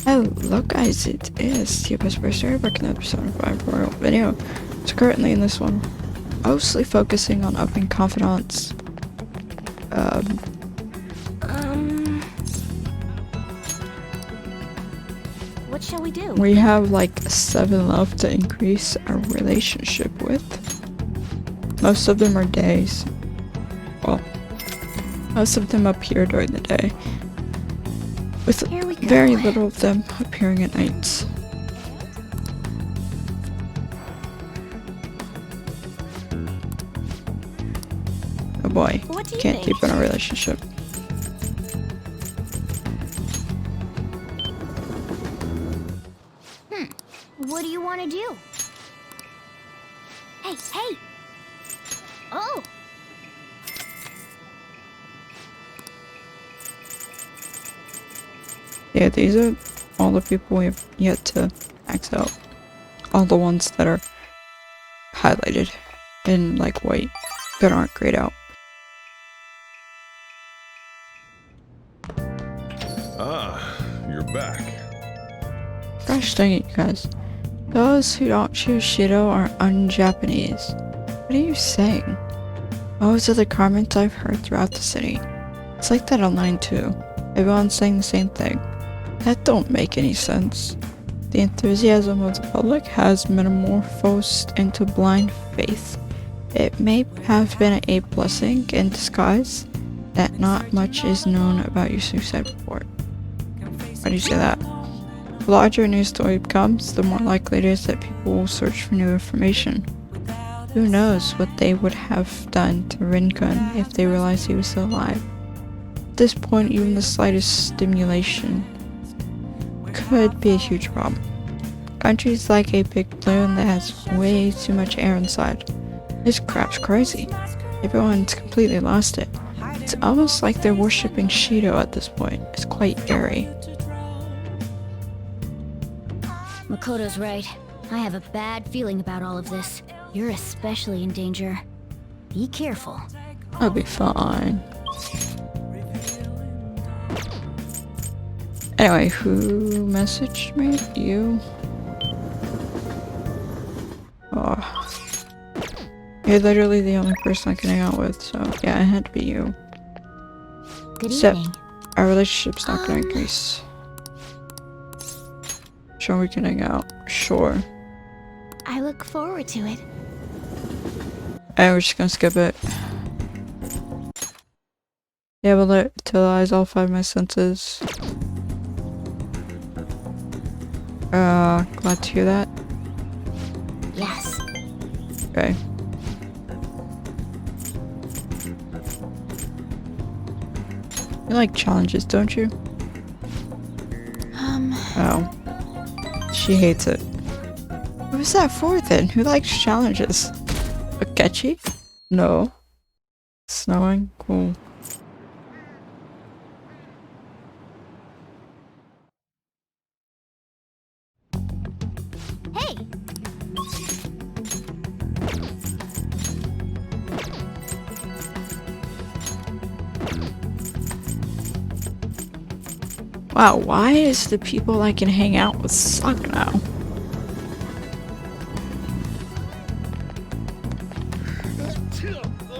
Hello guys, it is the Bearstar back in episode 5 tutorial video. So currently in this one, mostly focusing on upping confidence. What shall we do? We have like 7 left to increase our relationship with. Most of them are days. Well, most of them appear during the day, with very little of them appearing at nights. Oh boy, can't keep in a relationship. What do you want to do? Hey, hey! Oh! Yeah, these are all the people we have yet to max out. All the ones that are highlighted in like white that aren't grayed out. Ah, you're back. Gosh dang it, you guys. Those who don't choose Shido are un-Japanese. What are you saying? Most of the comments I've heard throughout the city. It's like that online too. Everyone's saying the same thing. That don't make any sense. The enthusiasm of the public has metamorphosed into blind faith. It may have been a blessing in disguise that not much is known about your suicide report. Why do you say that? The larger a news story becomes, the more likely it is that people will search for new information. Who knows what they would have done to Rinkun if they realized he was still alive. At this point, even the slightest stimulation could be a huge problem. Country's like a big balloon that has way too much air inside. This crap's crazy. Everyone's completely lost it. It's almost like they're worshipping Shido at this point. It's quite eerie. Makoto's right. I have a bad feeling about all of this. You're especially in danger. Be careful. I'll be fine. Anyway, who messaged me? You? Oh. You're literally the only person I can hang out with, so yeah, it had to be you. Good Except evening. our relationship's not gonna increase. Sure, we can hang out. Sure. I look forward to it. And we're just gonna skip it. Yeah, but utilize all 5 of my senses. Glad to hear that. Yes. Okay. You like challenges, don't you? Oh. She hates it. What was that for then? Who likes challenges? Akechi? No. Snowing? Cool. Hey! Wow, why is the people I can hang out with suck now?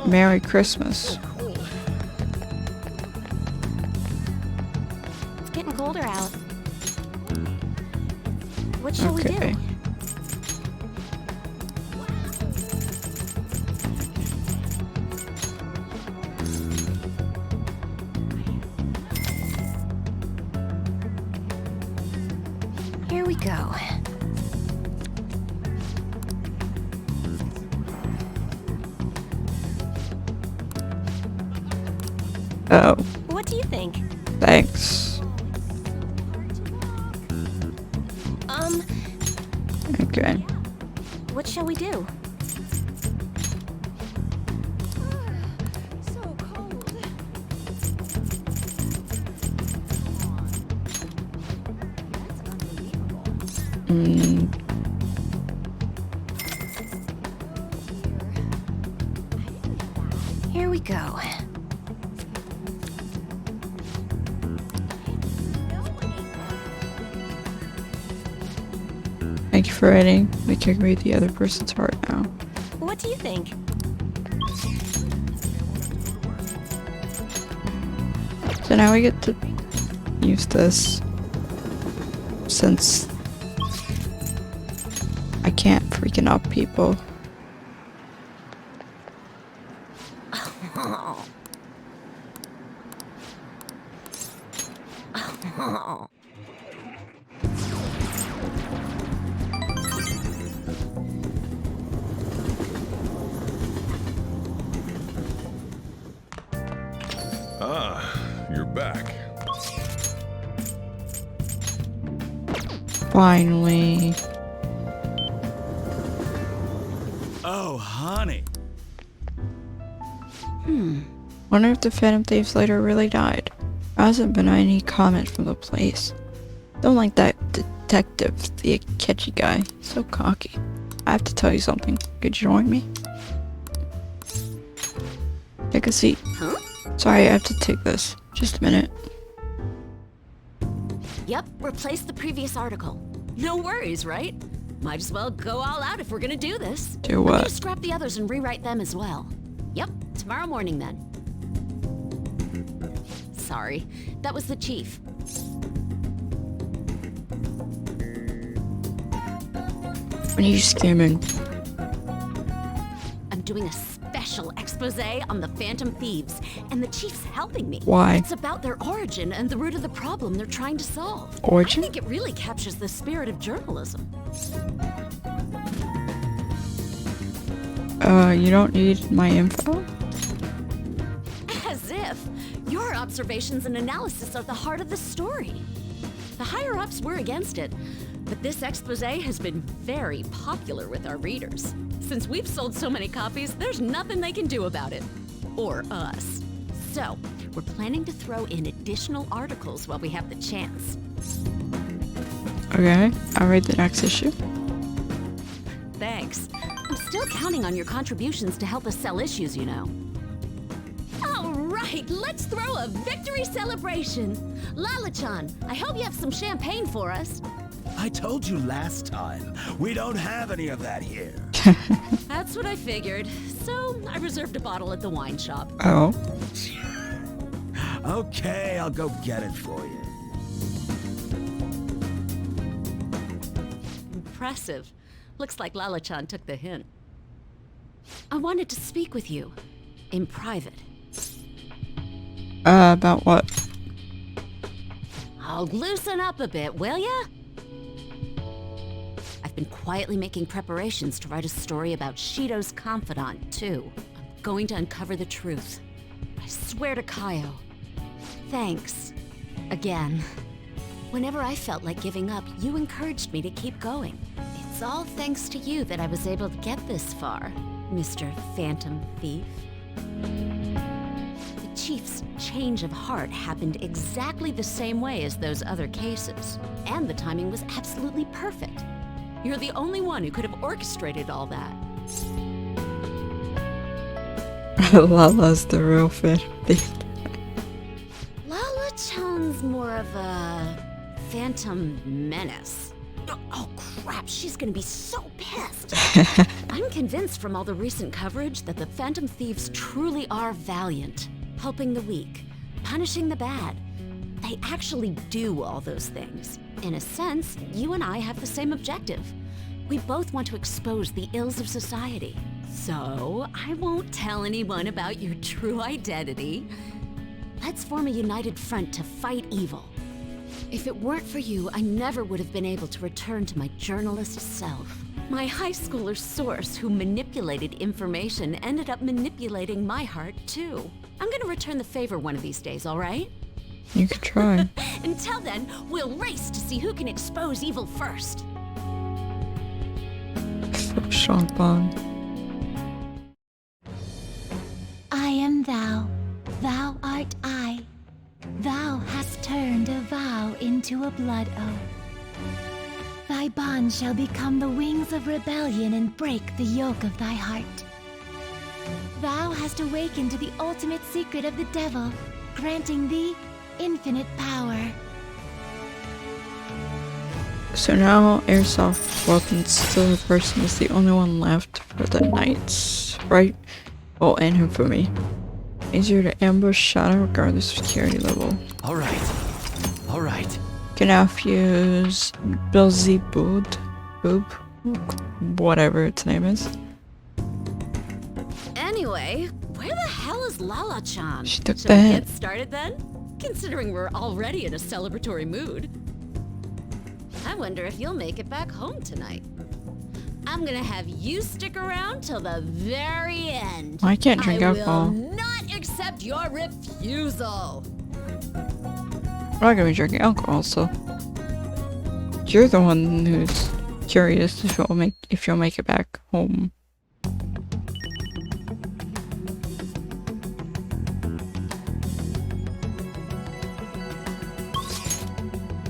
Merry Christmas. It's getting colder out. What shall we do? Okay. Here we go. Oh, What do you think? thanks. Okay. What shall we do? Here we go. Thank you for writing. We can read the other person's heart now. What do you think? So now we get to use this since I can't freaking up people. Ah, you're back. Finally. Oh, honey. Wonder if the Phantom Thieves later really died. There hasn't been any comment from the police. Don't like that detective, the catchy guy. So cocky. I have to tell you something. Could you join me? Take a seat. Huh? Sorry, I have to take this. Just a minute. Yep, replace the previous article. No worries, right? Might as well go all out if we're gonna do this. Do I'm what? gonna scrap the others and rewrite them as well. Yep, tomorrow morning then. Sorry, that was the chief. What are you scamming? I'm doing a special expose on the Phantom Thieves, and the chief's helping me. Why? It's about their origin and the root of the problem they're trying to solve. Origin? I think it really captures the spirit of journalism. You don't need my info? As if. Your observations and analysis are the heart of the story. The higher-ups were against it, but this expose has been very popular with our readers. Since we've sold so many copies, there's nothing they can do about it. Or us. So, we're planning to throw in additional articles while we have the chance. Okay, I'll read the next issue. Thanks. I'm still counting on your contributions to help us sell issues, you know. All right, let's throw a victory celebration. Lala-chan, I hope you have some champagne for us. I told you last time, we don't have any of that here. That's what I figured. So, I reserved a bottle at the wine shop. Oh. Okay, I'll go get it for you. Impressive. Looks like Lala-chan took the hint. I wanted to speak with you. In private. About what? I'll loosen up a bit, will ya? I've been quietly making preparations to write a story about Shido's confidant, too. I'm going to uncover the truth. I swear to Kaio. Thanks. Again. Whenever I felt like giving up, you encouraged me to keep going. It's all thanks to you that I was able to get this far, Mr. Phantom Thief. The Chief's change of heart happened exactly the same way as those other cases, and the timing was absolutely perfect. You're the only one who could have orchestrated all that. Lala's the real Phantom Thief. Lala-chan's more of a phantom menace. Oh crap, she's gonna be so pissed. I'm convinced from all the recent coverage that the Phantom Thieves truly are valiant, helping the weak, punishing the bad. They actually do all those things. In a sense, you and I have the same objective. We both want to expose the ills of society. So, I won't tell anyone about your true identity. Let's form a united front to fight evil. If it weren't for you, I never would have been able to return to my journalist self. My high schooler source who manipulated information ended up manipulating my heart, too. I'm gonna return the favor one of these days, all right? You could try. Until then, we'll race to see who can expose evil first. Champagne. I am thou, thou art I. Thou hast turned a vow into a blood oath. Thy bond shall become the wings of rebellion and break the yoke of thy heart. Thou hast awakened to the ultimate secret of the devil, granting thee infinite power. So now airsoft weapons still a person is the only one left for the nights, right? Well, and for me. Easier to ambush shadow regardless of security level. Alright. Can now fuse Beelzebub, whatever its name is. Anyway, where the hell is Lala-chan? She took Should the we hit. get started then? Considering we're already in a celebratory mood. I wonder if you'll make it back home tonight. I'm gonna have you stick around till the very end. I can't drink I alcohol. will not accept your refusal. I'm not gonna be drinking alcohol, so you're the one who's curious if you'll make it back home.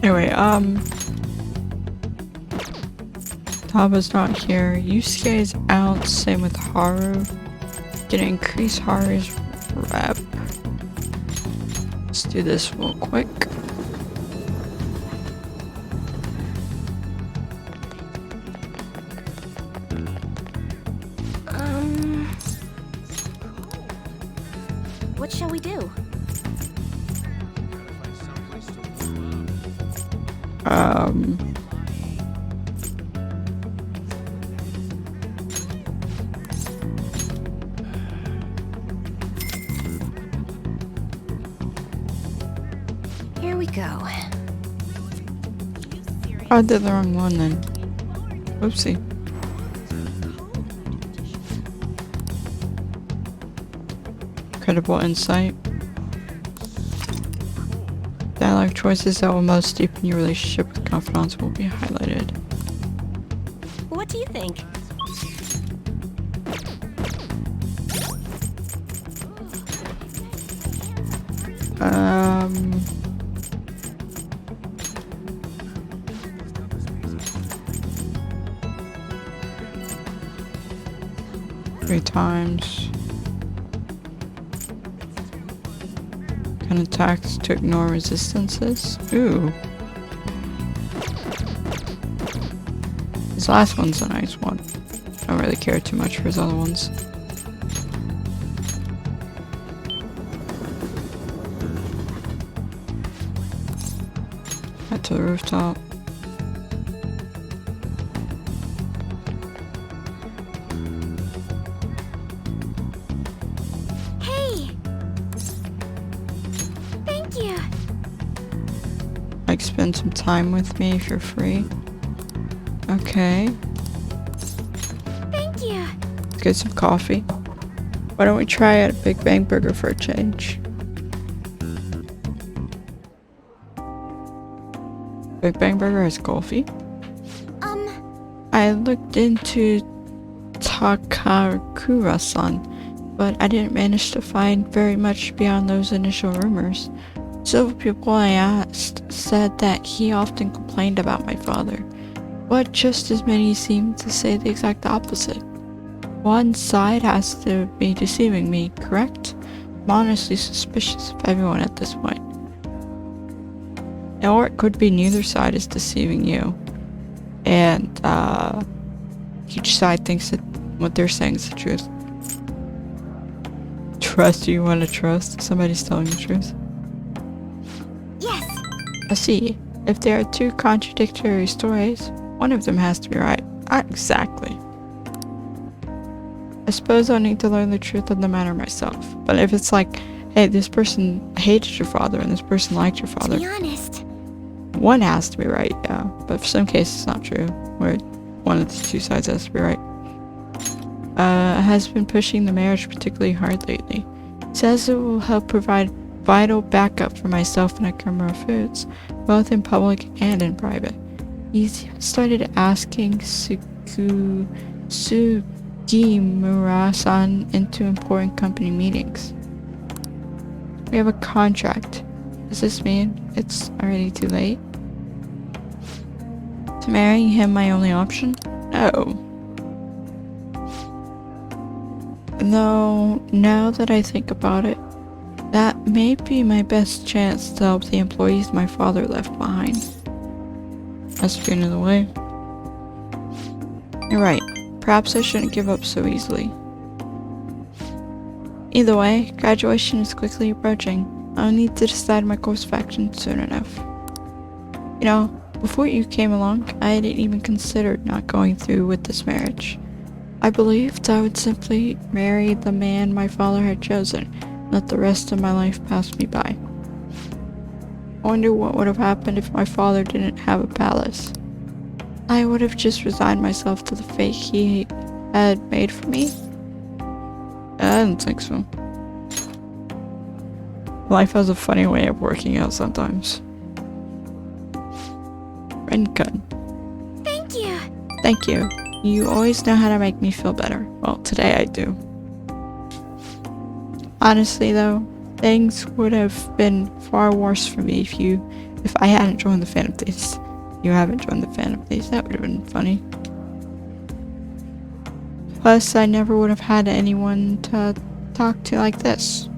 Anyway, Taba's not here. Yusuke is out, same with Haru. Gonna increase Haru's rep. Let's do this real quick. What shall we do? Here we go. I did the wrong one then. Oopsie. Credible insight. Dialogue choices that will most deepen your relationship with confidants will be highlighted. What do you think? Three times. Can attacks to ignore resistances. Ooh. His last one's a nice one. I don't really care too much for his other ones. Head to the rooftop. Hey! Thank you! Like, spend some time with me if you're free. Okay. Thank you! Let's get some coffee. Why don't we try at a Big Bang Burger for a change? Big Bang Burger has coffee? I looked into Takakura-san, but I didn't manage to find very much beyond those initial rumors. Several people I asked said that he often complained about my father, but just as many seemed to say the exact opposite. One side has to be deceiving me, correct? I'm honestly suspicious of everyone at this point. Or it could be neither side is deceiving you, and each side thinks that what they're saying is the truth. Trust you want to trust? Somebody's telling the truth. Yes! I see. If there are two contradictory stories, one of them has to be right. Exactly. I suppose I'll need to learn the truth of the matter myself. But if it's like, hey, this person hated your father and this person liked your father, To be honest, one has to be right, yeah. But for some cases, it's not true, where one of the two sides has to be right. Has been pushing the marriage particularly hard lately. Says it will help provide vital backup for myself and Akamura Foods, both in public and in private. He's started asking Sugimura-san into important company meetings. We have a contract. Does this mean it's already too late? Is marrying him my only option? No. Though, now that I think about it, that may be my best chance to help the employees my father left behind. has to be another way. You're right. Perhaps I shouldn't give up so easily. Either way, graduation is quickly approaching. I'll need to decide my course of action soon enough. You know, before you came along, I didn't even consider not going through with this marriage. I believed I would simply marry the man my father had chosen, and let the rest of my life pass me by. I wonder what would have happened if my father didn't have a palace. I would have just resigned myself to the fate he had made for me. I don't think so. Life has a funny way of working out sometimes. Renkan. Thank you. Thank you. You always know how to make me feel better. Well, today I do. Honestly though, things would have been far worse for me if I hadn't joined the Phantom Thieves. You haven't joined the Phantom Thieves, that would have been funny. Plus, I never would have had anyone to talk to like this.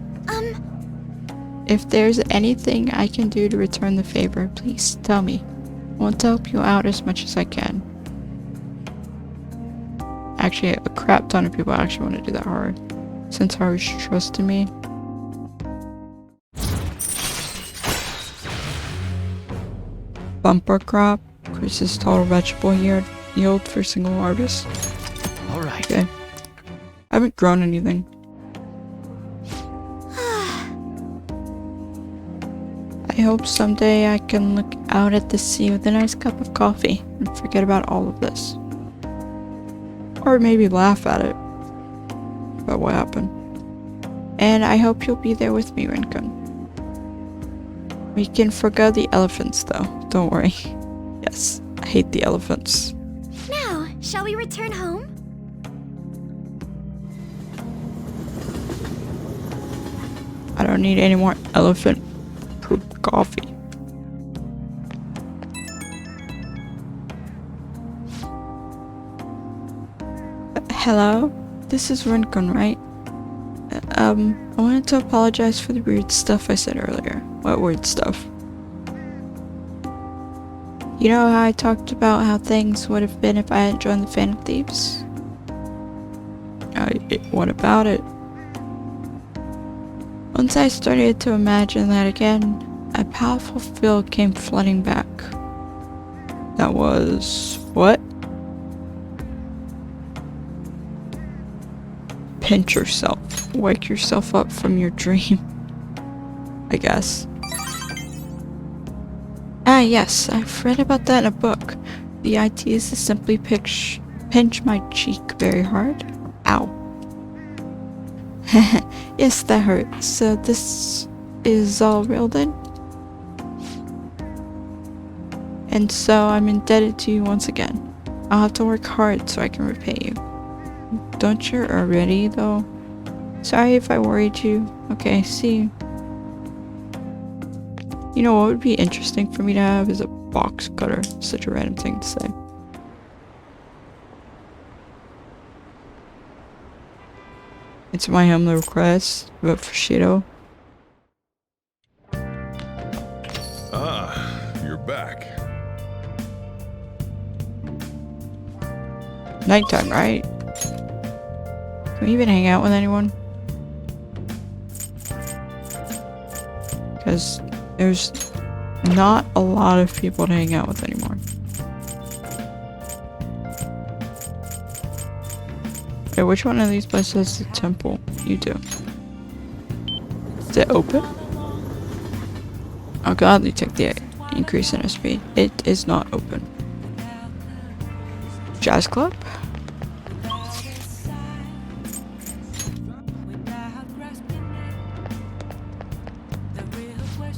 If there's anything I can do to return the favor, please tell me. I want to help you out as much as I can. Actually, a crap ton of people actually want to do that hard, since Haru's trusting me. Bumper crop increases total vegetable yield for single harvest. All right. Okay. I haven't grown anything. I hope someday I can look out at the sea with a nice cup of coffee and forget about all of this. Or maybe laugh at it. About what happened. And I hope you'll be there with me, Rincon. We can forgo the elephants though, don't worry. Yes, I hate the elephants. Now, shall we return home? I don't need any more elephant poop coffee. Hello? This is Rincon, right? I wanted to apologize for the weird stuff I said earlier. What weird stuff? You know how I talked about how things would have been if I hadn't joined the Phantom Thieves? What about it? Once I started to imagine that again, a powerful feel came flooding back. That was... what? Pinch yourself. Wake yourself up from your dream. I guess. Ah yes, I've read about that in a book. The idea is to simply pinch my cheek very hard. Ow. Yes, that hurt. So this is all real then? And so I'm indebted to you once again. I'll have to work hard so I can repay you. Don't you already though? Sorry if I worried you. Okay, see you. You know what would be interesting for me to have is a box cutter. Such a random thing to say. It's my humble request. Vote for Shido. Ah, you're back. Nighttime, right? Can we even hang out with anyone? Because there's not a lot of people to hang out with anymore. Wait, which one of these places has the temple? You do. Is it open? I'll gladly take the increase in SP. It is not open. Jazz club?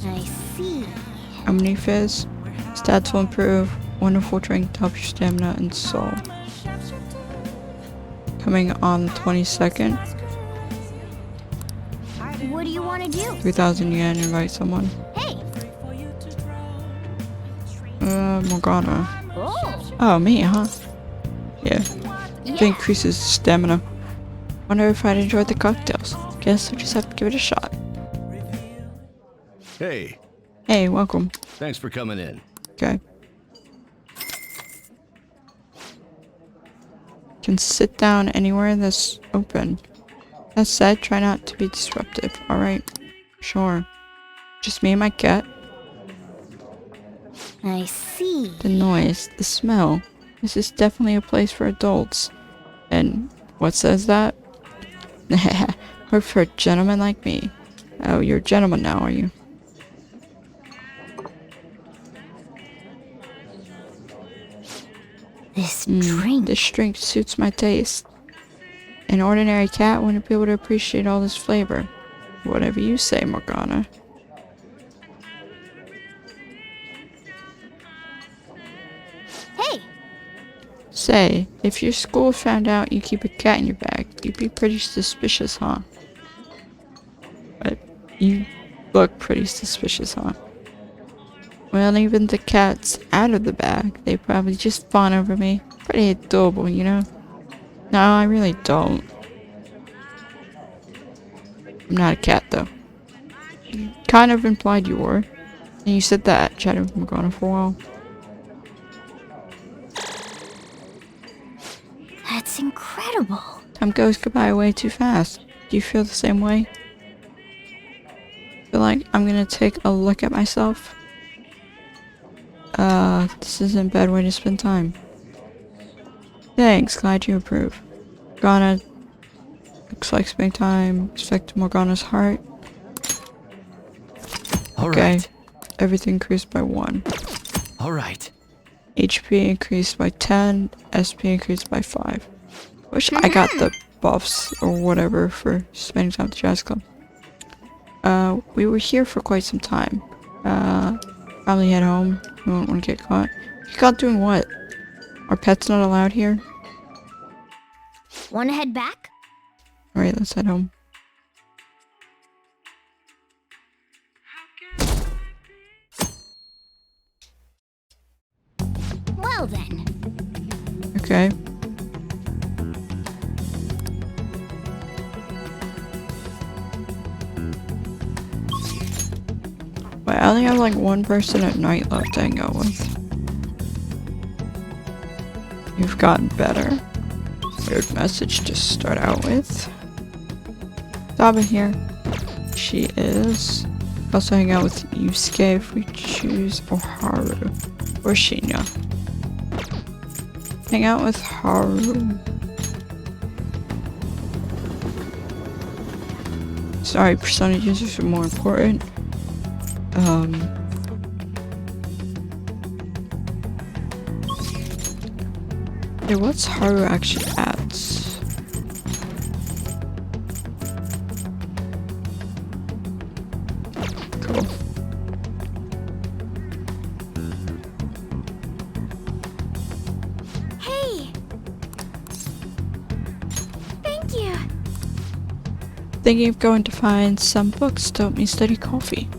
I see. Omni Fizz. Stats will improve. Wonderful drink to help your stamina and soul. Coming on the 22nd. What do you want to do? 3,000 yen, invite someone. Hey! Morgana. Oh! Oh, me, huh? Yeah. It increases stamina. Wonder if I'd enjoyed the cocktails. Guess I just have to give it a shot. Hey, Hey, welcome. thanks for coming in. Okay. can sit down anywhere that's open. That said, try not to be disruptive. Alright. Sure. Just me and my cat. I see. The noise, the smell. This is definitely a place for adults. And what says that? Or for a gentleman like me. Oh, you're a gentleman now, are you? This drink. This drink suits my taste. An ordinary cat wouldn't be able to appreciate all this flavor. Whatever you say, Morgana. Hey! Say, if your school found out you keep a cat in your bag, you'd be pretty suspicious, huh? But you look pretty suspicious, huh? Well, even the cat's out of the bag, they probably just fawn over me. Pretty adorable, you know? No, I really don't. I'm not a cat, though. You kind of implied you were. And you said that, chatting with Morgana for a while. That's incredible. Time goes by way too fast. Do you feel the same way? Feel like I'm gonna take a look at myself? This isn't a bad way to spend time. Thanks, glad you approve. Morgana looks like spending time respecting Morgana's heart. Alright. Okay, everything increased by 1. Alright. HP increased by 10, SP increased by 5. Wish I got the buffs or whatever for spending time at the jazz club. We were here for quite some time. Probably head home. We won't want to get caught. Get caught doing what? Are pets not allowed here? Wanna head back? Alright, let's head home. Well then. Okay. Wait, I only have like one person at night left to hang out with. You've gotten better. Weird message to start out with. Daba here. She is. Also hang out with Yusuke if we choose, or Haru. Or Shinya. Hang out with Haru. Sorry, persona users are more important. Hey, what's Haru actually at? Cool. Hey! Thank you! Thinking of going to find some books to help me study coffee.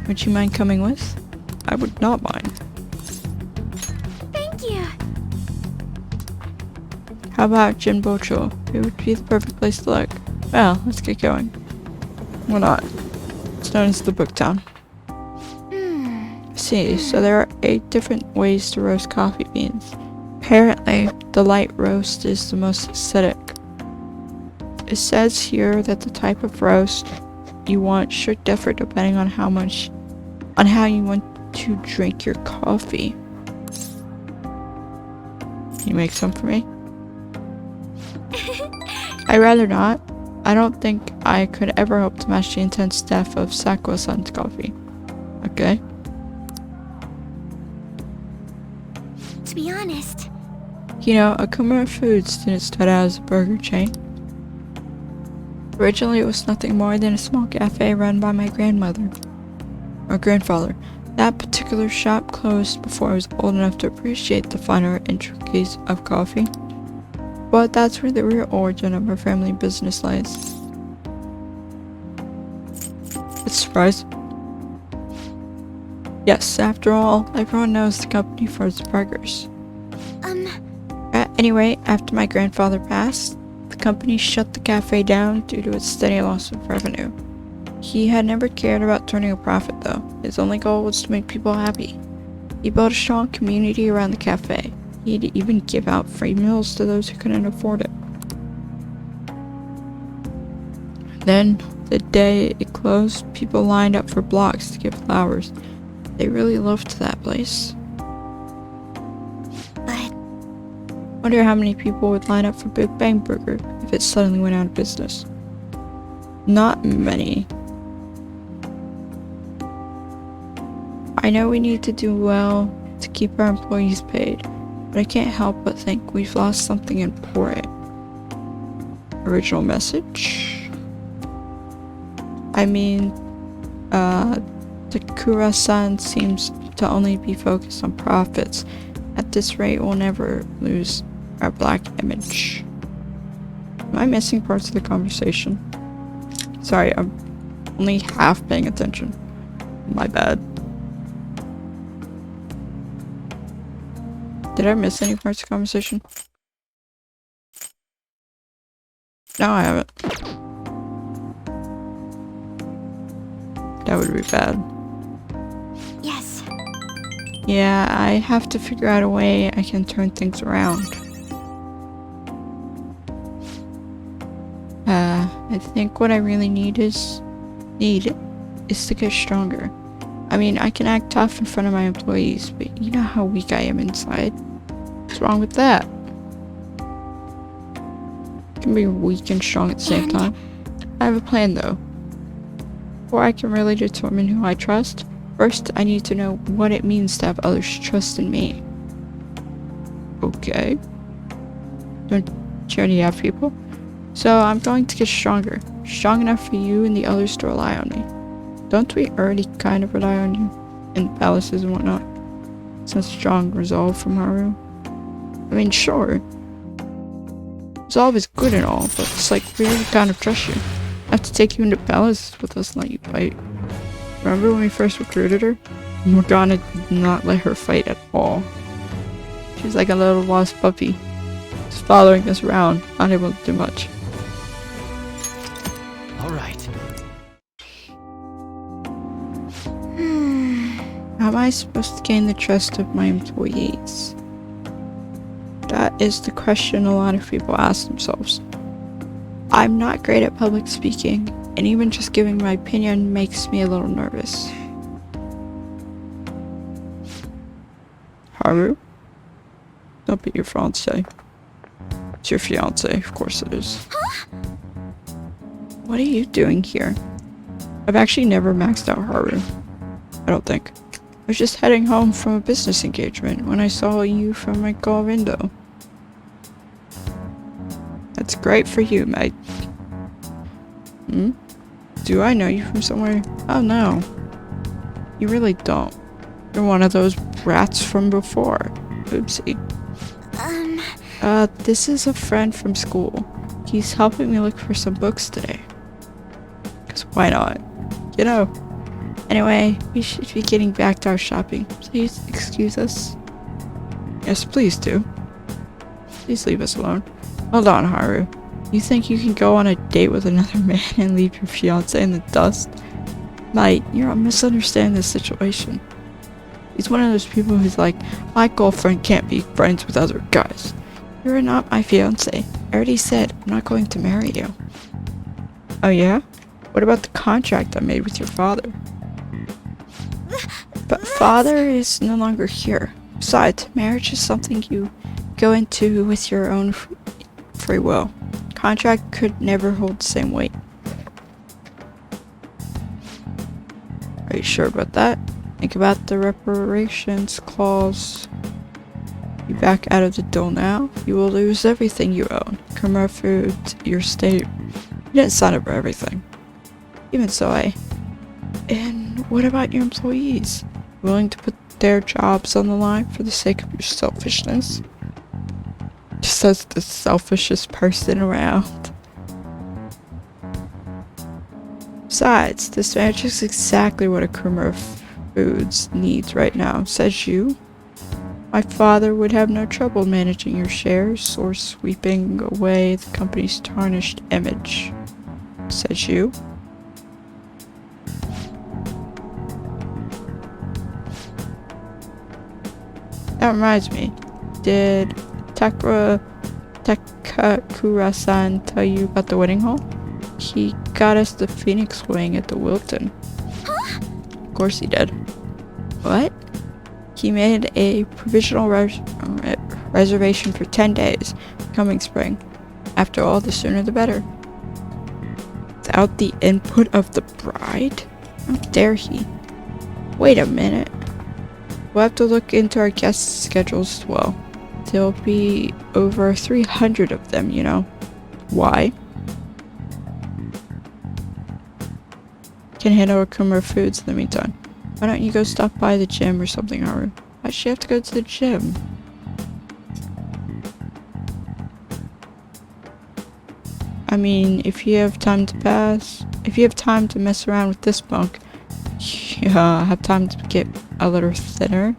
Would you mind coming with? I would not mind. Thank you! How about Jinbocho? It would be the perfect place to look. Well, let's get going. Why not? It's known as the Book Town. See, so there are 8 different ways to roast coffee beans. Apparently, the light roast is the most acidic. It says here that the type of roast you want should differ depending on how you want to drink your coffee. Can you make some for me? I'd rather not. I don't think I could ever hope to match the intense depth of Sakura-san's coffee. Okay? To be honest, You know, Akumura Foods didn't start out as a burger chain. Originally, it was nothing more than a small cafe run by my grandmother. Or grandfather. That particular shop closed before I was old enough to appreciate the finer intricacies of coffee. But that's where the real origin of our family business lies. It's surprising. Yes, after all, everyone knows the company for its burgers. Anyway, after my grandfather passed, the company shut the cafe down due to its steady loss of revenue. He had never cared about turning a profit though. His only goal was to make people happy. He built a strong community around the cafe. He'd even give out free meals to those who couldn't afford it. Then, the day it closed, people lined up for blocks to give flowers. They really loved that place. But Wonder how many people would line up for Big Bang Burger if it suddenly went out of business. Not many. I know we need to do well to keep our employees paid, but I can't help but think we've lost something important. Original message? I mean, Takura-san seems to only be focused on profits. At this rate, we'll never lose our black image. Am I missing parts of the conversation? Sorry, I'm only half paying attention. My bad. Did I miss any parts of the conversation? No, I haven't. That would be bad. yes, Yeah, I have to figure out a way I can turn things around. I think what I really need is to get stronger. I mean, I can act tough in front of my employees, but you know how weak I am inside. What's wrong with that? I can be weak and strong at the same time. I have a plan though. Before I can really determine who I trust, first I need to know what it means to have others trust in me. Okay. Don't you already have people? So I'm going to get stronger. Strong enough for you and the others to rely on me. Don't we already kind of rely on you? In palaces and whatnot? Such strong resolve from Haru. I mean, sure. Resolve is good and all, but it's like we already kind of trust you. I have to take you into palaces with us and let you fight. Remember when we first recruited her? Morgana did not let her fight at all. She was like a little lost puppy. Just following us around, unable to do much. All right. How am I supposed to gain the trust of my employees? That is the question a lot of people ask themselves. I'm not great at public speaking, and even just giving my opinion makes me a little nervous. Haru? Don't be your fiancé. It's your fiancé, of course it is. What are you doing here? I've actually never maxed out Haru. I don't think. I was just heading home from a business engagement when I saw you from my car window. That's great for you, mate. Do I know you from somewhere? Oh no. You really don't. You're one of those brats from before. Oopsie. This is a friend from school. He's helping me look for some books today. 'Cause why not? You know. Anyway, we should be getting back to our shopping. Please excuse us. Yes, please do. Please leave us alone. Hold on, Haru. You think you can go on a date with another man and leave your fiancé in the dust? Mate, you're misunderstanding the situation. He's one of those people who's like, my girlfriend can't be friends with other guys. You're not my fiancé. I already said I'm not going to marry you. Oh yeah? What about the contract I made with your father? But father is no longer here. Besides, marriage is something you go into with your own free will. Contract could never hold the same weight. Are you sure about that? Think about the reparations clause. You back out of the deal now, you will lose everything you own. Kumara Foods, your estate. You didn't sign up for everything. Even so, And what about your employees? Willing to put their jobs on the line for the sake of your selfishness? Just as the selfishest person around. Besides, this marriage is exactly what a Kumara Foods needs right now, says you. My father would have no trouble managing your shares or sweeping away the company's tarnished image, says you. That reminds me, Did Takakura-san tell you about the wedding hall? He got us the Phoenix Wing at the Wilton. Huh? Of course he did. What? He made a provisional reservation for 10 days, coming spring. After all, the sooner the better. Without the input of the bride? How dare he? Wait a minute. We'll have to look into our guest schedules as well. There'll be over 300 of them, you know. Why? Can handle Kumar foods in the meantime. Why don't you go stop by the gym or something, Haru? Why does she have to go to the gym? I mean, if you have time to mess around with this punk, you have time to get a little thinner.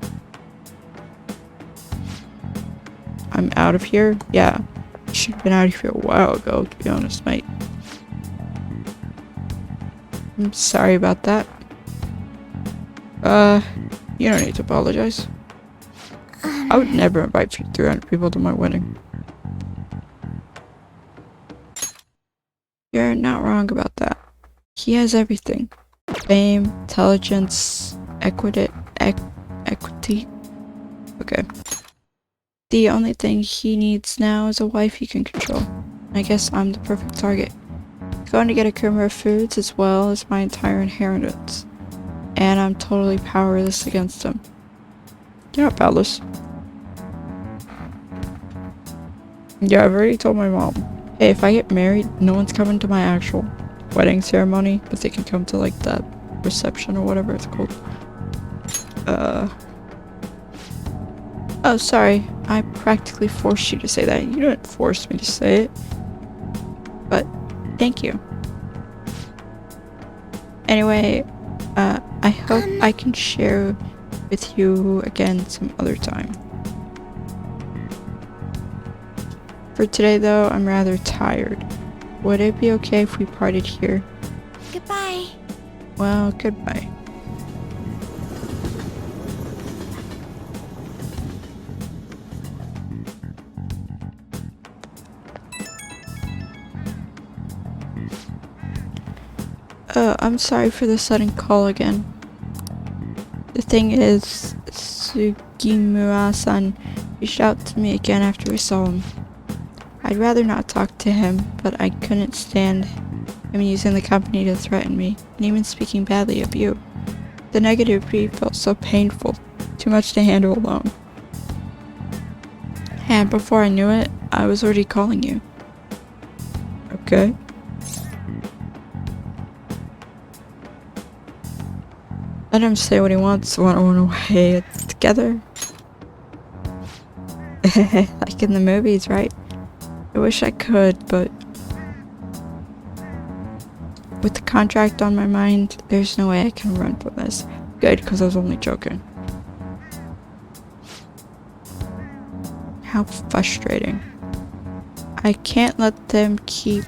I'm out of here? Yeah. Should have been out of here a while ago, to be honest, mate. I'm sorry about that. You don't need to apologize. I would never invite 300 people to my wedding. You're not wrong about that. He has everything. Fame, intelligence, equity. Okay. The only thing he needs now is a wife he can control. I guess I'm the perfect target. Going to get a Kumar foods as well as my entire inheritance. And I'm totally powerless against him. You're not powerless. Yeah, I've already told my mom. Hey, if I get married, no one's coming to my actual wedding ceremony, but they can come to like that reception or whatever it's called. Oh, sorry. I practically forced you to say that. You didn't force me to say it. But, thank you. Anyway, I hope I can share with you again some other time. For today though, I'm rather tired. Would it be okay if we partied here? Goodbye. Well, goodbye. I'm sorry for the sudden call again. The thing is, Sugimura-san reached out to me again after we saw him. I'd rather not talk to him, but I couldn't stand him using the company to threaten me, and even speaking badly of you. The negativity felt so painful, too much to handle alone. And before I knew it, I was already calling you. Okay? Let him say what he wants, want to run away together. Like in the movies, right? I wish I could, but with the contract on my mind, there's no way I can run from this. Good, because I was only joking. How frustrating. I can't let them keep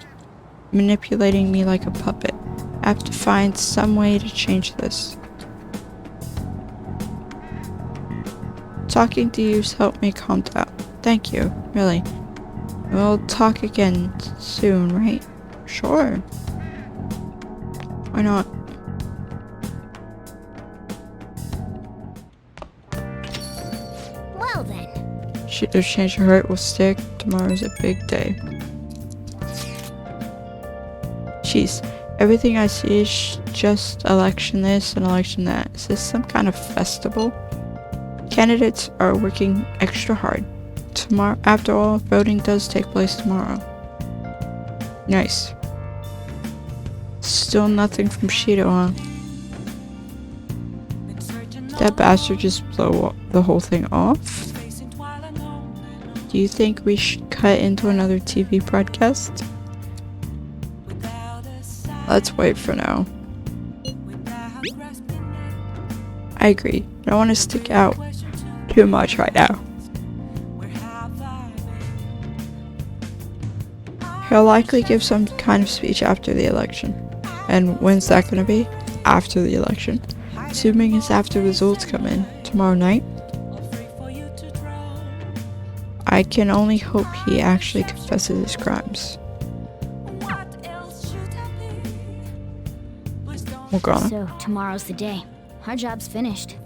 manipulating me like a puppet. I have to find some way to change this. Talking to you's helped me calm down. Thank you, really. We'll talk again soon, right? Sure. Why not? Well then. She just changed her heart will stick. Tomorrow's a big day. Jeez, everything I see is just election this and election that. Is this some kind of festival? Candidates are working extra hard. Tomorrow, after all, voting does take place tomorrow. Nice. Still nothing from Shido, huh? Did that bastard just blow the whole thing off? Do you think we should cut into another TV broadcast? Let's wait for now. I agree. I don't want to stick out too much right now. He'll likely give some kind of speech after the election. And when's that gonna be? After the election. Assuming it's after results come in. Tomorrow night? I can only hope he actually confesses his crimes. Morgana. So, tomorrow's the day. Our job's finished.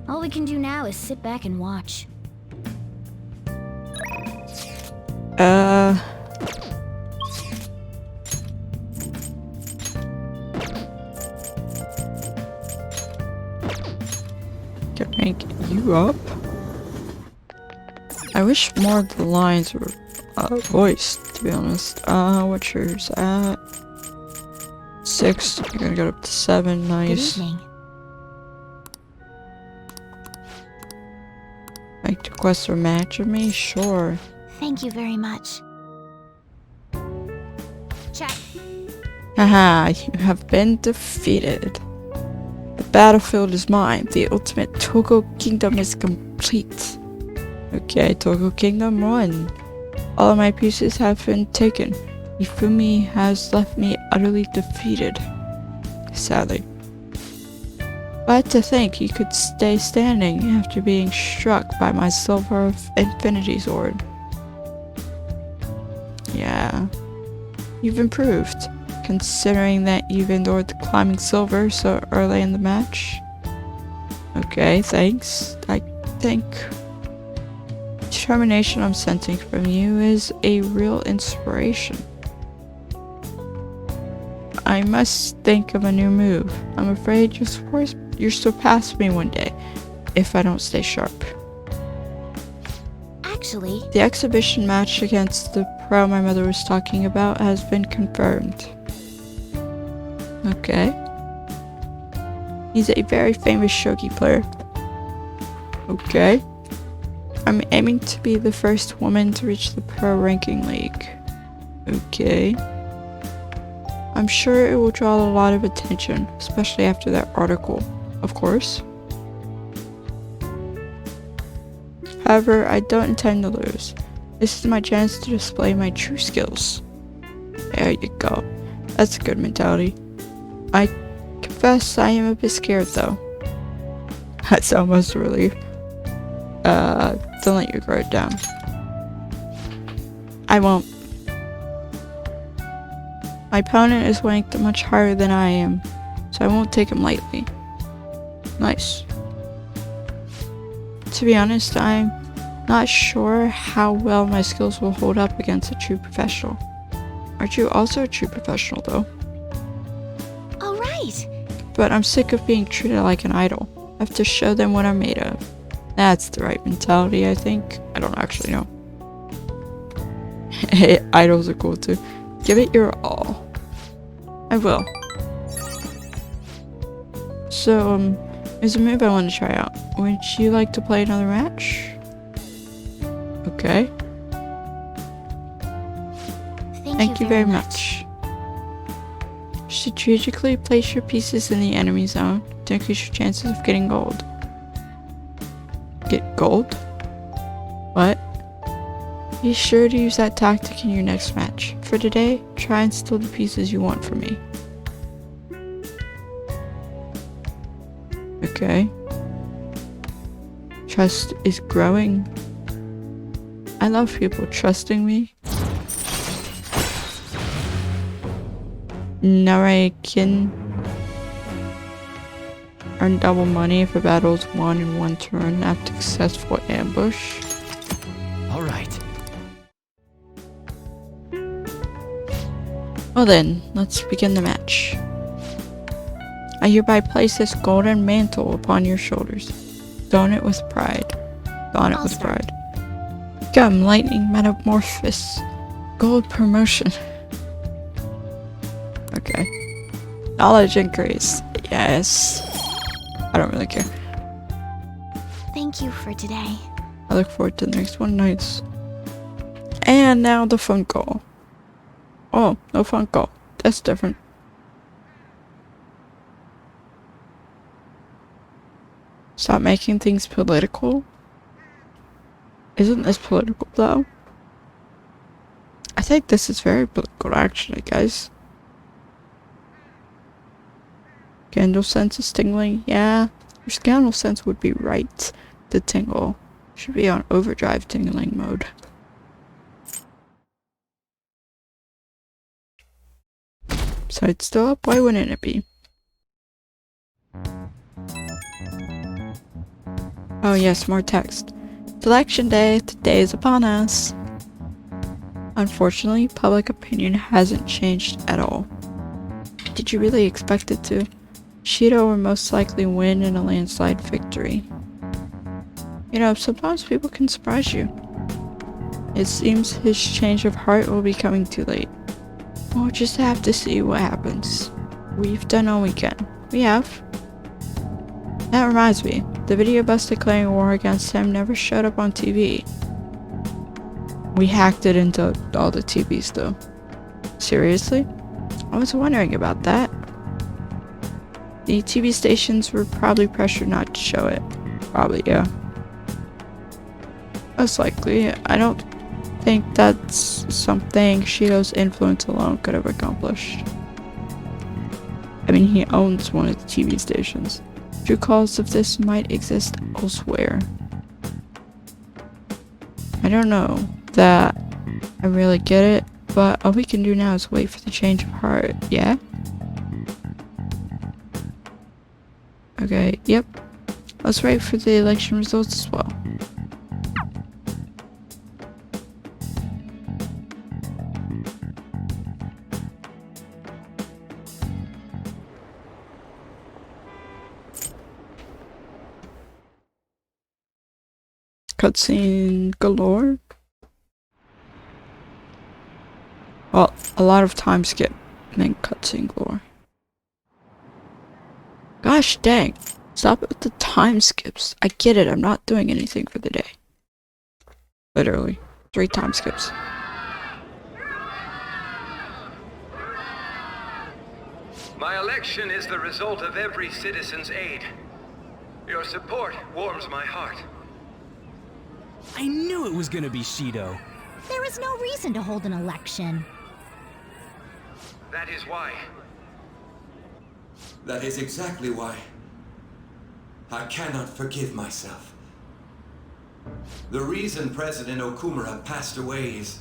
All we can do now is sit back and watch. Can I rank you up? I wish more of the lines were voiced, to be honest. What's yours at? 6. You're gonna go up to 7. Good Nice. evening. Like to request a match with me? Sure. Thank you very much. Check. Haha, you have been defeated. The battlefield is mine. The ultimate Togo Kingdom is complete. Okay, Togo Kingdom 1. All of my pieces have been taken. Ifumi has left me utterly defeated. Sadly. But to think he could stay standing after being struck by my silver infinity sword. Yeah. You've improved, considering that you've endured the climbing silver so early in the match. Okay, thanks. I think determination I'm sensing from you is a real inspiration. I must think of a new move. I'm afraid you'll surpass me one day if I don't stay sharp. Actually, The exhibition match against the pro my mother was talking about has been confirmed. Okay. He's a very famous shogi player. Okay. I'm aiming to be the first woman to reach the pro ranking league. Okay. I'm sure it will draw a lot of attention, especially after that article, of course. However, I don't intend to lose. This is my chance to display my true skills. There you go. That's a good mentality. I confess I am a bit scared though. That's almost a relief. Don't let your guard down. I won't. My opponent is ranked much higher than I am, so I won't take him lightly. Nice. To be honest, I'm not sure how well my skills will hold up against a true professional. Aren't you also a true professional though? all right. But I'm sick of being treated like an idol. I have to show them what I'm made of. That's the right mentality, I think. I don't actually know. Hey, idols are cool too. Give it your all. I will. So, there's a move I want to try out. Would you like to play another match? Okay. Thank you very much. Strategically place your pieces in the enemy zone to increase your chances of getting gold. Get gold? What? Be sure to use that tactic in your next match. For today, try and steal the pieces you want from me. Okay. Trust is growing. I love people trusting me. Now I can earn double money if a battle is won in one turn after successful ambush. All right. Well then, let's begin the match. I hereby place this golden mantle upon your shoulders. Don it with pride. Don it I'll with start. pride. Come, lightning metamorphosis. Gold promotion. Okay. Knowledge increase. Yes. I don't really care. Thank you for today. I look forward to the next one. Nice. And now the phone call. Oh, no phone call. That's different. Stop making things political? Isn't this political though? I think this is very political actually, guys. Candle sense is tingling. Yeah, your candle sense would be right to tingle. Should be on overdrive tingling mode. So it's still up, why wouldn't it be? Oh yes, more text. It's election day, the day is upon us. Unfortunately, public opinion hasn't changed at all. Did you really expect it to? Shido will most likely win in a landslide victory. You know, sometimes people can surprise you. It seems his change of heart will be coming too late. We'll just have to see what happens. We've done all we can. We have. That reminds me, the video of us declaring war against him never showed up on TV. We hacked it into all the TVs though. Seriously? I was wondering about that. The TV stations were probably pressured not to show it. Probably, yeah. Most likely. I don't think that's something Shido's influence alone could have accomplished. I mean, he owns one of the TV stations. True cause of this might exist elsewhere. I don't know that I really get it, but all we can do now is wait for the change of heart, yeah? Okay, yep. Let's wait for the election results as well. Cutscene galore. Well, a lot of time skip and then cutscene galore. Gosh dang. Stop it with the time skips. I get it, I'm not doing anything for the day. Literally. 3 time skips. My election is the result of every citizen's aid. Your support warms my heart. I knew it was gonna be Shido. There is no reason to hold an election. That is why. That is exactly why. I cannot forgive myself. The reason President Okumura passed away is...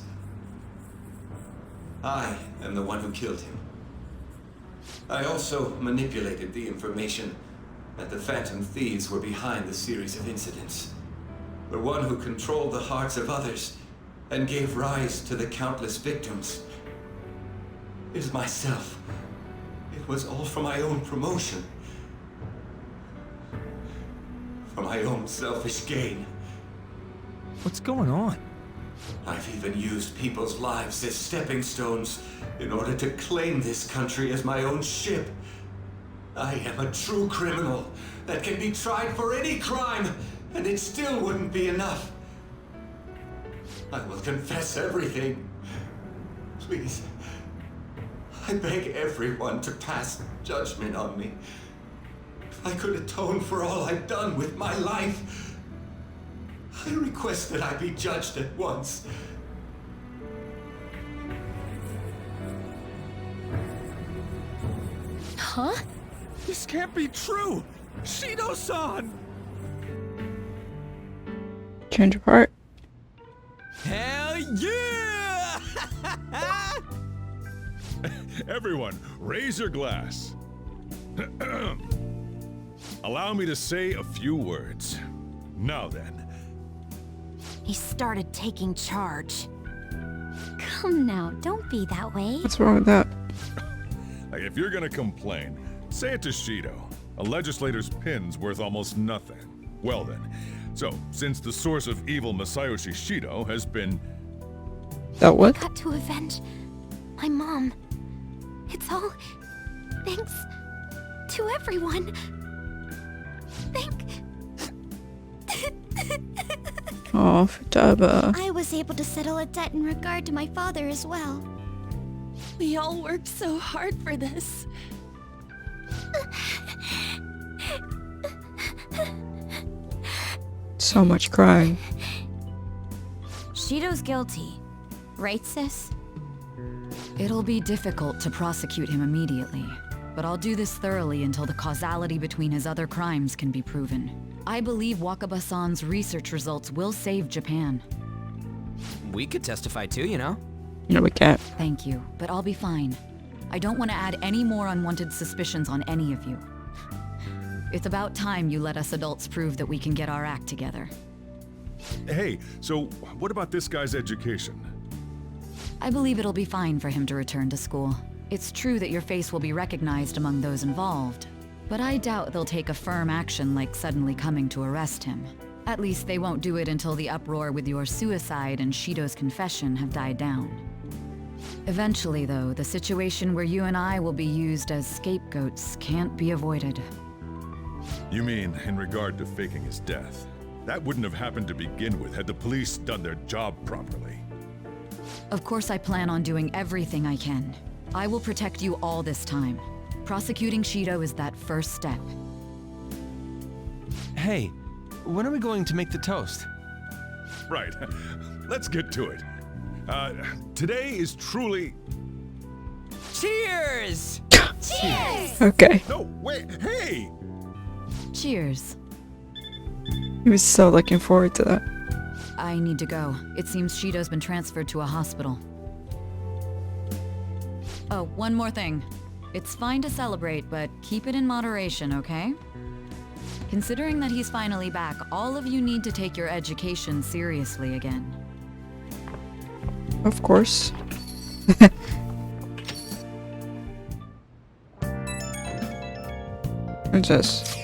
I am the one who killed him. I also manipulated the information that the Phantom Thieves were behind the series of incidents. The one who controlled the hearts of others and gave rise to the countless victims. It is myself. It was all for my own promotion. For my own selfish gain. What's going on? I've even used people's lives as stepping stones in order to claim this country as my own ship. I am a true criminal that can be tried for any crime, and it still wouldn't be enough. I will confess everything. Please. I beg everyone to pass judgment on me. If I could atone for all I've done with my life, I request that I be judged at once. Huh? This can't be true! Shido-san! Change of heart. Hell yeah! Everyone, raise your glass. Allow me to say a few words. Now then. He started taking charge. Come now, don't be that way. What's wrong with that? Like, if you're gonna complain, say it to Shido. A legislator's pin's worth almost nothing. Well then, so, since the source of evil Masayoshi Shido has been... That what? Got to avenge my mom. It's all thanks to everyone. Oh, Futaba. I was able to settle a debt in regard to my father as well. We all worked so hard for this. So much crying. Shido's guilty, right, sis? It'll be difficult to prosecute him immediately, but I'll do this thoroughly until the causality between his other crimes can be proven. I believe Wakaba-san's research results will save Japan. We could testify too, you know? No, we can't. Thank you, but I'll be fine. I don't want to add any more unwanted suspicions on any of you. It's about time you let us adults prove that we can get our act together. Hey, so what about this guy's education? I believe it'll be fine for him to return to school. It's true that your face will be recognized among those involved, but I doubt they'll take a firm action like suddenly coming to arrest him. At least they won't do it until the uproar with your suicide and Shido's confession have died down. Eventually, though, the situation where you and I will be used as scapegoats can't be avoided. You mean in regard to faking his death? That wouldn't have happened to begin with had the police done their job properly. Of course I plan on doing everything I can. I will protect you all this time. Prosecuting Shido is that first step. Hey, when are we going to make the toast? Right. Let's get to it. Today is truly... Cheers! Cheers! Okay. No, wait, hey! Cheers. He was so looking forward to that. I need to go. It seems Shido's been transferred to a hospital. Oh, one more thing. It's fine to celebrate, but keep it in moderation, okay? Considering that he's finally back, all of you need to take your education seriously again. Of course. What's this?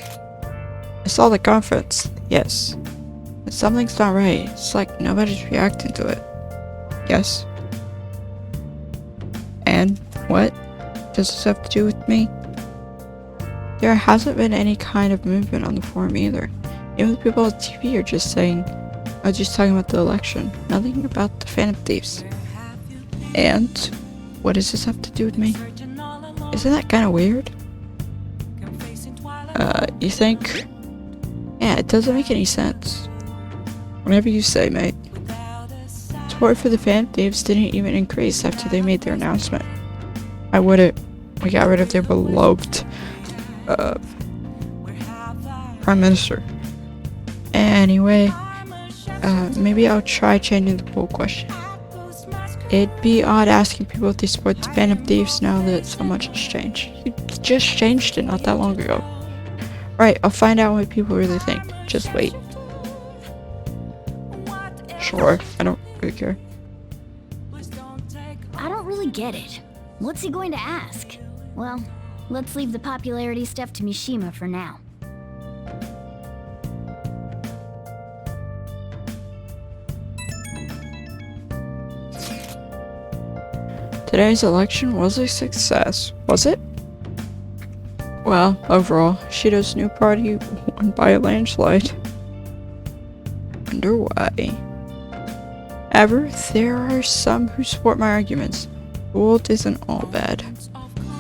I saw the conference. Yes. But something's not right. It's like nobody's reacting to it. Yes. And what does this have to do with me? There hasn't been any kind of movement on the forum either. Even the people on TV are just saying, I was just talking about the election. Nothing about the Phantom Thieves. And what does this have to do with me? Isn't that kind of weird? You think? Yeah, it doesn't make any sense. Whatever you say, mate. Support for the Phantom Thieves didn't even increase after they made their announcement. I wouldn't. We got rid of their beloved Prime Minister. Anyway, maybe I'll try changing the poll question. It'd be odd asking people if they support the Phantom Thieves now that so much has changed. You just changed it not that long ago. Right, I'll find out what people really think. Just wait. Sure, I don't really care. I don't really get it. What's he going to ask? Well, let's leave the popularity stuff to Mishima for now. Today's election was a success, was it? Well, overall, Shido's new party won by a landslide. Wonder why. However, there are some who support my arguments. The world isn't all bad.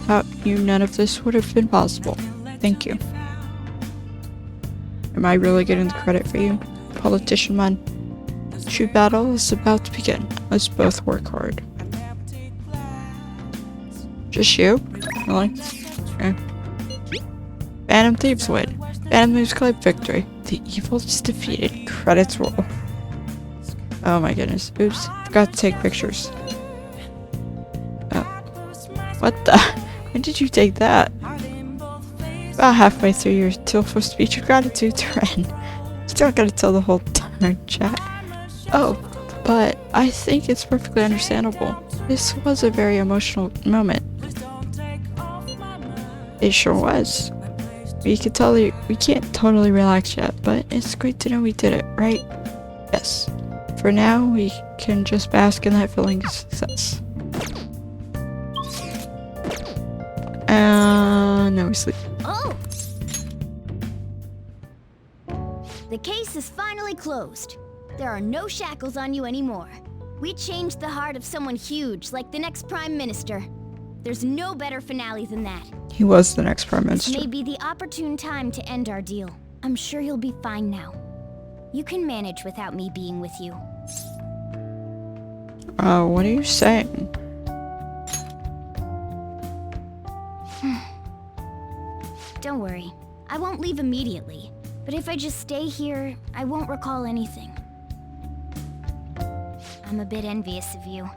Without you, none of this would have been possible. Thank you. Am I really getting the credit for you, politician man? The true battle is about to begin. Let's both work hard. Just you? Really? Okay. Phantom Thieves win. Phantom Thieves claim victory. The evil is defeated. Credits roll. Oh my goodness. Oops. Forgot to take pictures. What the? When did you take that? About halfway through your tearful speech of gratitude to Ren. Still gotta tell the whole darn chat. Oh, but I think it's perfectly understandable. This was a very emotional moment. It sure was. We can't totally relax yet, but it's great to know we did it, right? Yes. For now, we can just bask in that feeling of success. Now we sleep. Oh! The case is finally closed. There are no shackles on you anymore. We changed the heart of someone huge, like the next Prime Minister. There's no better finale than that. He was the next Prime Minister. This may be the opportune time to end our deal. I'm sure you'll be fine now. You can manage without me being with you. What are you saying? Don't worry. I won't leave immediately. But if I just stay here, I won't recall anything. I'm a bit envious of you.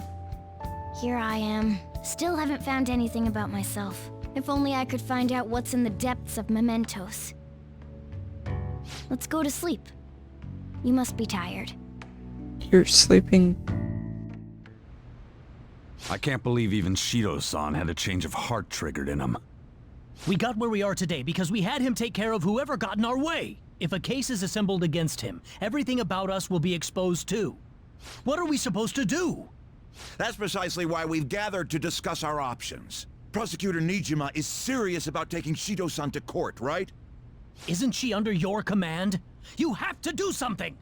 Here I am, still haven't found anything about myself. If only I could find out what's in the depths of mementos. Let's go to sleep. You must be tired. You're sleeping. I can't believe even Shido-san had a change of heart triggered in him. We got where we are today because we had him take care of whoever got in our way. If a case is assembled against him, everything about us will be exposed too. What are we supposed to do? That's precisely why we've gathered to discuss our options. Prosecutor Nijima is serious about taking Shido-san to court, right? Isn't she under your command? You have to do something!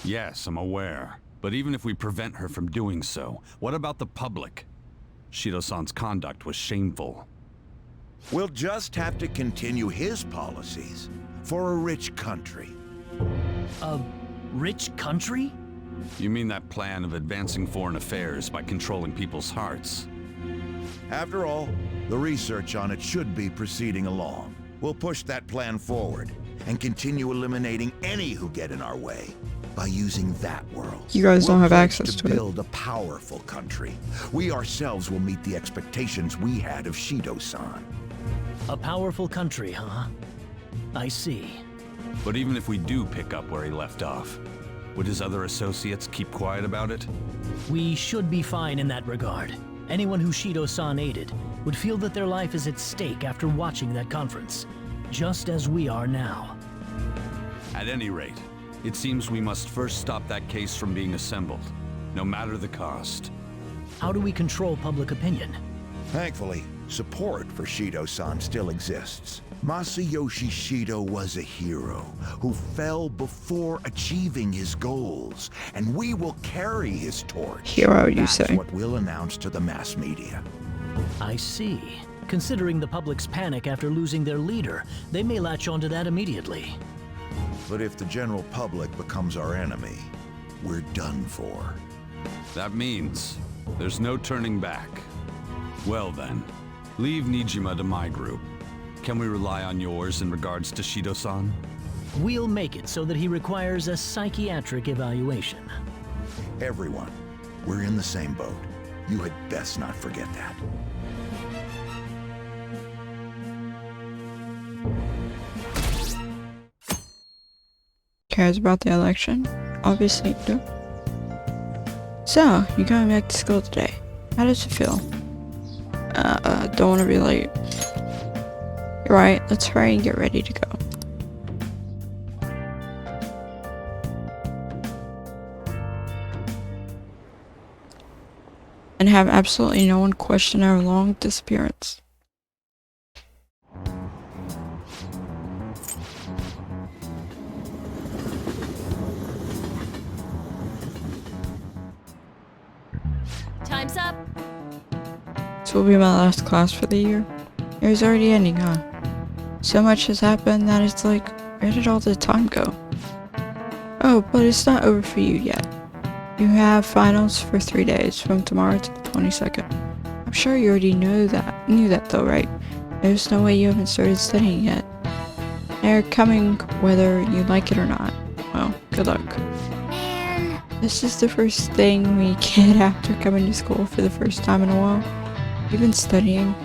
Yes, I'm aware. But even if we prevent her from doing so, what about the public? Shido-san's conduct was shameful. We'll just have to continue his policies for a rich country. A rich country? You mean that plan of advancing foreign affairs by controlling people's hearts? After all, the research on it should be proceeding along. We'll push that plan forward and continue eliminating any who get in our way by using that world. You guys don't have access to it. Build a powerful country. We ourselves will meet the expectations we had of Shido-san. A powerful country, huh? I see. But even if we do pick up where he left off, would his other associates keep quiet about it? We should be fine in that regard. Anyone who Shido-san aided would feel that their life is at stake after watching that conference, just as we are now. At any rate, it seems we must first stop that case from being assembled, no matter the cost. How do we control public opinion? Thankfully, support for Shido-san still exists. Masayoshi Shido was a hero who fell before achieving his goals, and we will carry his torch. Hero, you That's say? what we'll announce to the mass media. I see. Considering the public's panic after losing their leader, they may latch onto that immediately. But if the general public becomes our enemy, we're done for. That means there's no turning back. Well then, leave Nijima to my group. Can we rely on yours in regards to Shido-san? We'll make it so that he requires a psychiatric evaluation. Everyone, we're in the same boat. You had best not forget that. Cares about the election? Obviously you do. So, you're going back to school today. How does it feel? Don't want to be late. You're right, let's hurry and get ready to go. And have absolutely no one question our long disappearance. Time's up. This will be my last class for the year. It was already ending, huh? So much has happened that it's like, where did all the time go? Oh, but it's not over for you yet. You have finals for 3 days, from tomorrow to the 22nd. I'm sure you already knew that though, right? There's no way you haven't started studying yet. They're coming whether you like it or not. Well, good luck. Man. This is the first thing we get after coming to school for the first time in a while. You've been studying?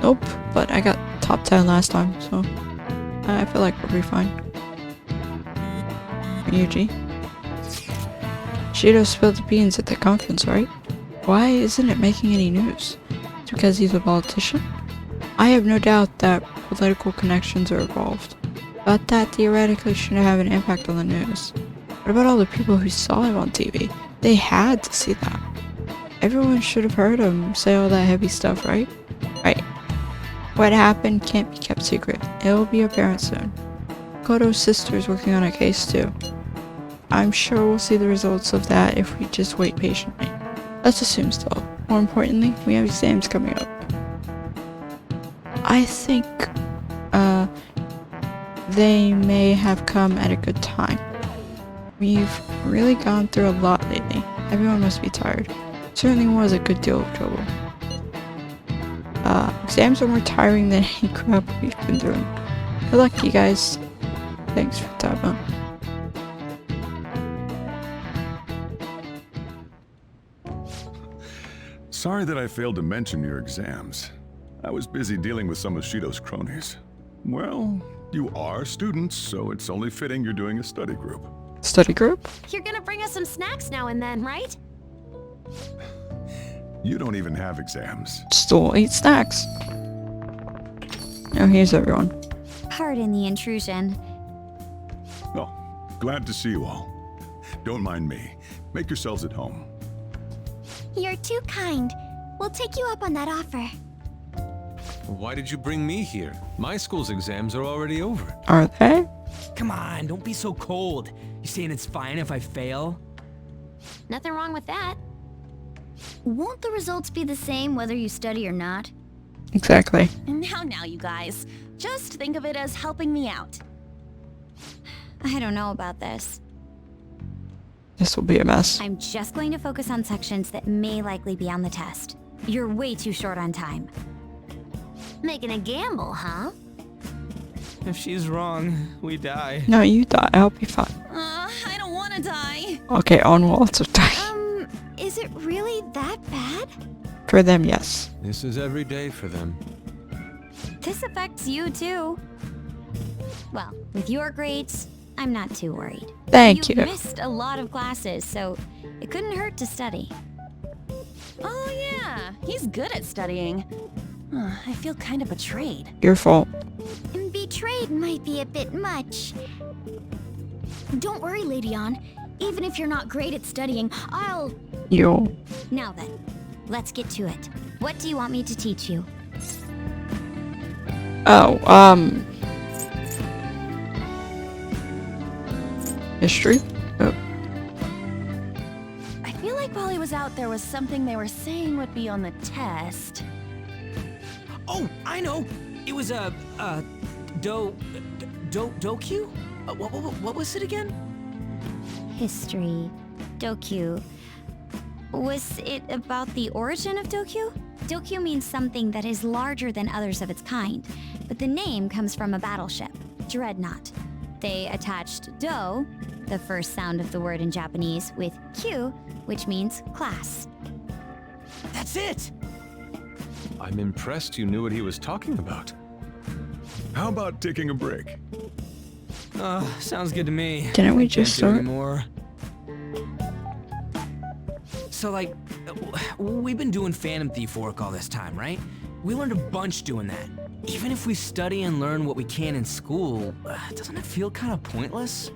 Nope, but I got top 10 last time, so I feel like we'll be fine. Ryuji. Shido spilled the beans at the conference, right? Why isn't it making any news? It's because he's a politician? I have no doubt that political connections are involved, but that theoretically shouldn't have an impact on the news. What about all the people who saw him on TV? They had to see that. Everyone should have heard him say all that heavy stuff, right? Right. What happened can't be kept secret. It will be apparent soon. Koto's sister is working on a case too. I'm sure we'll see the results of that if we just wait patiently. Let's assume so. More importantly, we have exams coming up. I think, they may have come at a good time. We've really gone through a lot lately. Everyone must be tired. Certainly was a good deal of trouble. Exams are more tiring than any crap we've been through. Good luck, you guys. Thanks for that. Sorry that I failed to mention your exams. I was busy dealing with some of Shido's cronies. Well, you are students, so it's only fitting you're doing a study group. Study group? You're gonna bring us some snacks now and then, right? You don't even have exams. Still eat snacks. Oh, here's everyone. Pardon the intrusion. Oh, glad to see you all. Don't mind me. Make yourselves at home. You're too kind. We'll take you up on that offer. Why did you bring me here? My school's exams are already over. Are they? Come on, don't be so cold. You saying it's fine if I fail? Nothing wrong with that. Won't the results be the same whether you study or not? Exactly. Now, you guys. Just think of it as helping me out. I don't know about this. This will be a mess. I'm just going to focus on sections that may likely be on the test. You're way too short on time. Making a gamble, huh? If she's wrong, we die. No, you die. I'll be fine. I don't want to die. Okay, on will also die. Is it really that bad? For them, yes. This is every day for them. This affects you too. Well, with your grades, I'm not too worried. Thank you. You missed a lot of classes, so it couldn't hurt to study. Oh yeah, he's good at studying. I feel kind of betrayed. Your fault. Betrayed might be a bit much. Don't worry, Lady Ann. Even if you're not great at studying, I'll... You'll... Now then, let's get to it. What do you want me to teach you? Oh, history? Oh. I feel like while he was out, there was something they were saying would be on the test. Oh, I know. It was Dokyu? What was it again? History. Dokyu. Was it about the origin of Dokyu? Dokyu means something that is larger than others of its kind, but the name comes from a battleship, Dreadnought. They attached Do, the first sound of the word in Japanese, with Q, which means class. That's it! I'm impressed you knew what he was talking about. How about taking a break? Sounds good to me. Didn't we just start? Anymore. So, like, we've been doing Phantom Thief work all this time, right? We learned a bunch doing that. Even if we study and learn what we can in school, doesn't it feel kind of pointless?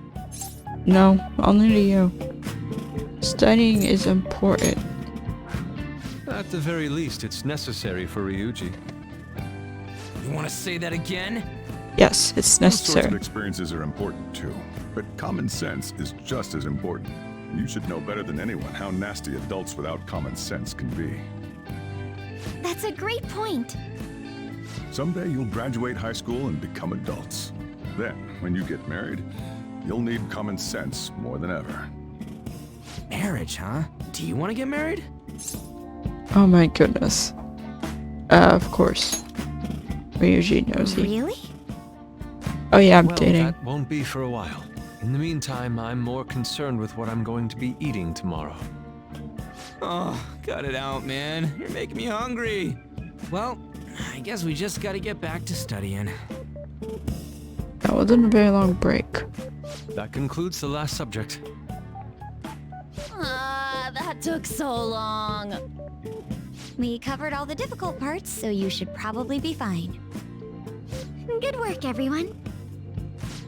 No, only to you. Studying is important. At the very least, it's necessary for Ryuji. You want to say that again? Yes, it's Those sorts of necessary. experiences are important too, but common sense is just as important. You should know better than anyone how nasty adults without common sense can be. That's a great point. Someday you'll graduate high school and become adults. Then, when you get married, you'll need common sense more than ever. Marriage, huh? Do you want to get married? Oh my goodness. Of course. Ryuji knows he. Really? Oh yeah, I'm Well, dating. that won't be for a while. In the meantime, I'm more concerned with what I'm going to be eating tomorrow. Oh, cut it out, man. You're making me hungry. Well, I guess we just gotta get back to studying. That wasn't a very long break. That concludes the last subject. That took so long. We covered all the difficult parts, so you should probably be fine. Good work, everyone.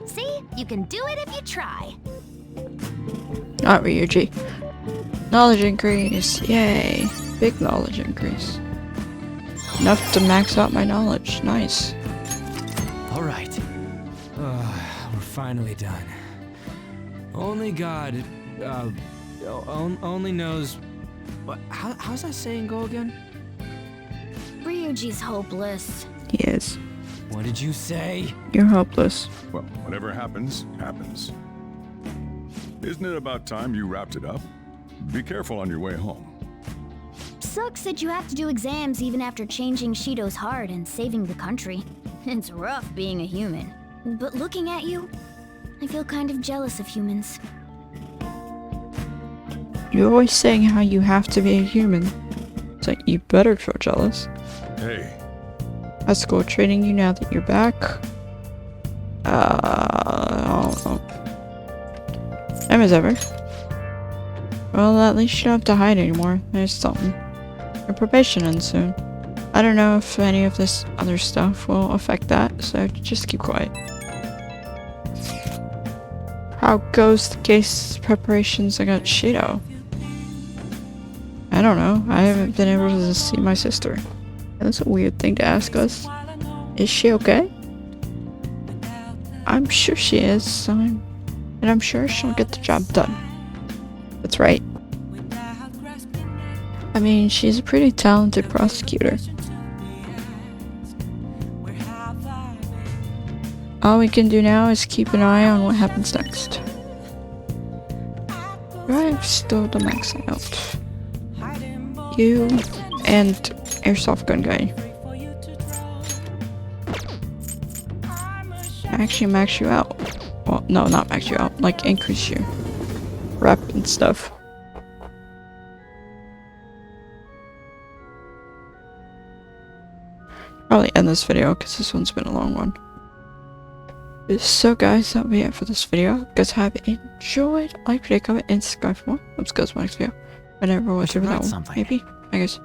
See? You can do it if you try. Not Ryuji. Knowledge increase. Yay. Big knowledge increase. Enough to max out my knowledge. Nice. All right. We're finally done. Only God, only knows... What? How's that saying go again? Ryuji's hopeless. He is. What did you say? You're hopeless. Well, whatever happens, happens. Isn't it about time you wrapped it up? Be careful on your way home. Sucks that you have to do exams even after changing Shido's heart and saving the country. It's rough being a human. But looking at you, I feel kind of jealous of humans. You're always saying how you have to be a human. So you better feel jealous. Hey. How's school treating you now that you're back? I don't know. Same as ever. Well, at least you don't have to hide anymore. There's something. Your probation ends soon. I don't know if any of this other stuff will affect that, so just keep quiet. How goes the case preparations against Shido? I don't know. I haven't been able to see my sister. That's a weird thing to ask us. Is she okay? I'm sure she is, and I'm sure she'll get the job done. That's right. I mean, she's a pretty talented prosecutor. All we can do now is keep an eye on what happens next. I've still the max out. You and airsoft gun guy. Actually max you out. Well, no, not max you out. Like increase your rep and stuff. Probably end this video because this one's been a long one. So guys, that'll be it for this video. If you guys have enjoyed, like, comment, and subscribe for more. Let's go to my next video. Whenever we'll see that one. Maybe. I guess.